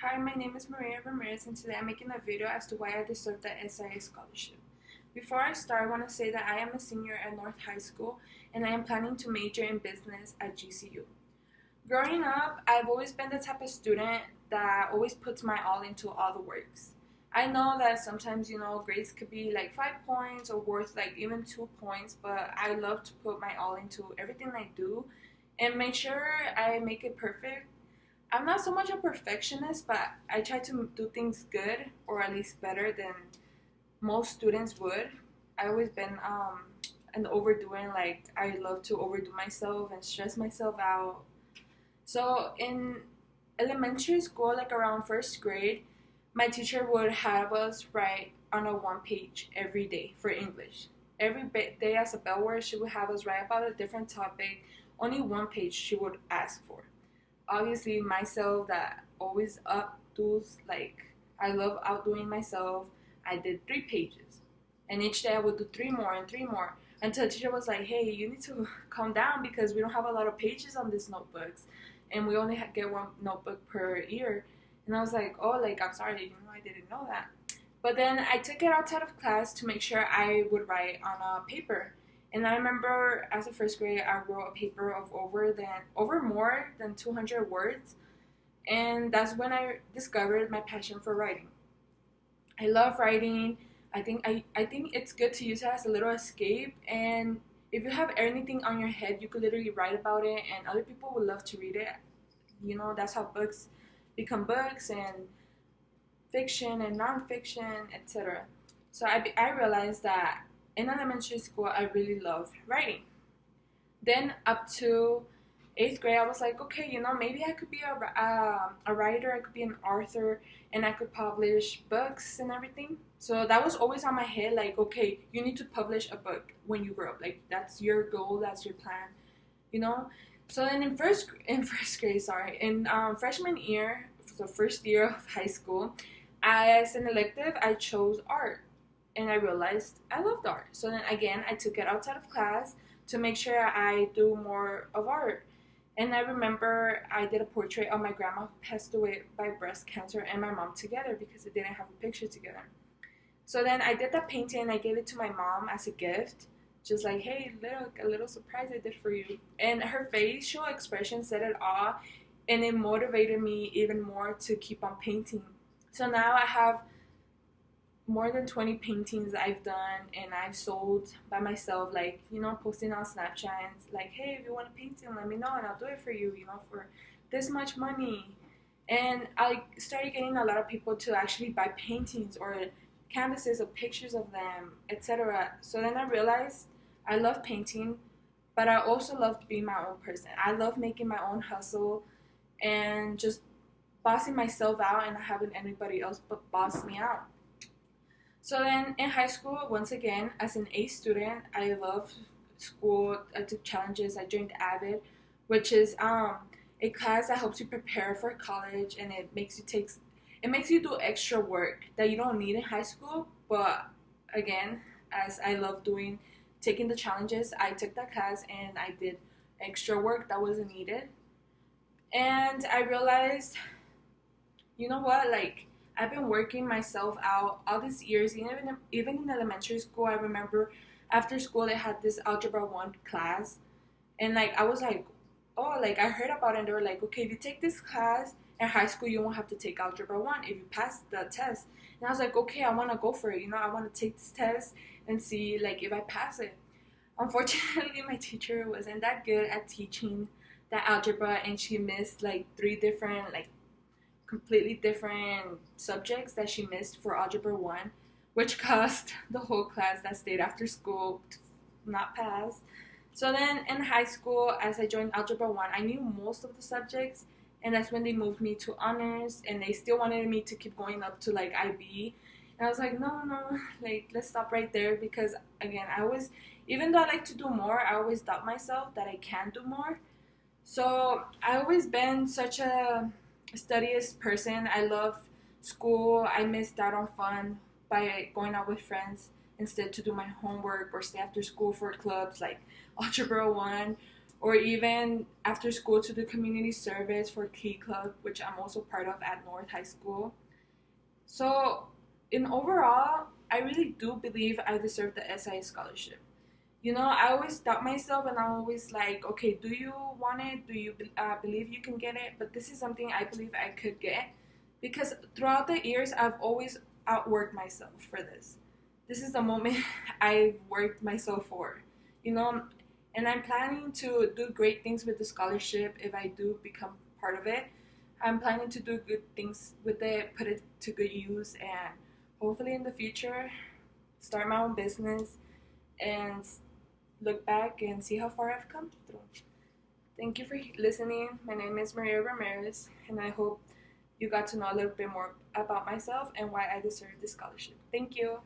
Hi, my name is Maria Ramirez, and today I'm making a video as to why I deserve the SIA scholarship. Before I start, I want to say that I am a senior at North High School, and I am planning to major in business at GCU. Growing up, I've always been the type of student that always puts my all into all the works. I know that sometimes, grades could be like 5 points or worth like even 2 points, but I love to put my all into everything I do and make sure I make it perfect. I'm not so much a perfectionist, but I try to do things good or at least better than most students would. I always been an overdoing, like I love to overdo myself and stress myself out. So in elementary school, like around first grade, my teacher would have us write on a one page every day for English. Every day as a bell word, she would have us write about a different topic. Only one page she would ask for. Obviously, myself that always outdoes, like I love outdoing myself. I did 3 pages, and each day I would do three more and three more until the teacher was like, "Hey, you need to calm down because we don't have a lot of pages on these notebooks, and we only get one notebook per year." And I was like, "Oh, like I'm sorry, I didn't know that." But then I took it outside of class to make sure I would write on a paper. And I remember as a first grade, I wrote a paper of over more than 200 words, and that's when I discovered my passion for writing. I love writing. I think it's good to use it as a little escape, and if you have anything on your head, you could literally write about it, and other people would love to read it. That's how books become books and fiction and nonfiction, etc. So I realized that in elementary school, I really loved writing. Then up to eighth grade, I was like, okay, maybe I could be a writer, I could be an author, and I could publish books and everything. So that was always on my head, like, okay, you need to publish a book when you grow up. Like that's your goal, that's your plan, you know. So then in first grade, sorry, in freshman year, so first year of high school, as an elective, I chose art, and I realized I loved art. So then again, I took it outside of class to make sure I do more of art. And I remember I did a portrait of my grandma who passed away by breast cancer and my mom together because they didn't have a picture together. So then I did that painting and I gave it to my mom as a gift. Just like, hey, look, a little surprise I did for you. And her facial expression said it all, and it motivated me even more to keep on painting. So now I have more than 20 paintings I've done and I've sold by myself, like, posting on Snapchat and like, hey, if you want a painting, let me know and I'll do it for you, for this much money. And I started getting a lot of people to actually buy paintings or canvases of pictures of them, etc. So then I realized I love painting, but I also love being my own person. I love making my own hustle and just bossing myself out and not having anybody else but boss me out. So then in high school, once again, as an A student, I love school. I took challenges. I joined AVID, which is a class that helps you prepare for college, and it makes you do extra work that you don't need in high school. But again, as I love taking the challenges, I took that class and I did extra work that wasn't needed. And I realized, you know what, like I've been working myself out all these years. Even in elementary school, I remember after school they had this algebra 1 class, and like I was like, oh, like I heard about it, and they were like, okay, if you take this class in high school, you won't have to take algebra 1 if you pass the test. And I was like, okay, I want to go for it. I want to take this test and see like if I pass it. Unfortunately, my teacher wasn't that good at teaching that algebra, and she missed like three different, like completely different subjects that she missed for algebra 1, which caused the whole class that stayed after school to not pass. So then in high school, as I joined algebra 1, I knew most of the subjects, and that's when they moved me to honors, and they still wanted me to keep going up to like IB. And I was like, no, no, like let's stop right there, because again, even though I like to do more, I always doubt myself that I can do more. So I always been such a studious person. I love school. I missed out on fun by going out with friends instead to do my homework or stay after school for clubs like Algebra 1 or even after school to do community service for Key Club, which I'm also part of at North High School. So, in overall, I really do believe I deserve the SIA scholarship. I always doubt myself and I'm always like, okay, do you want it? Do you believe you can get it? But this is something I believe I could get because throughout the years, I've always outworked myself for this. This is the moment I've worked myself for, you know, and I'm planning to do great things with the scholarship if I do become part of it. I'm planning to do good things with it, put it to good use, and hopefully in the future, start my own business and look back and see how far I've come through. Thank you for listening. My name is Maria Ramirez, and I hope you got to know a little bit more about myself and why I deserve this scholarship. Thank you.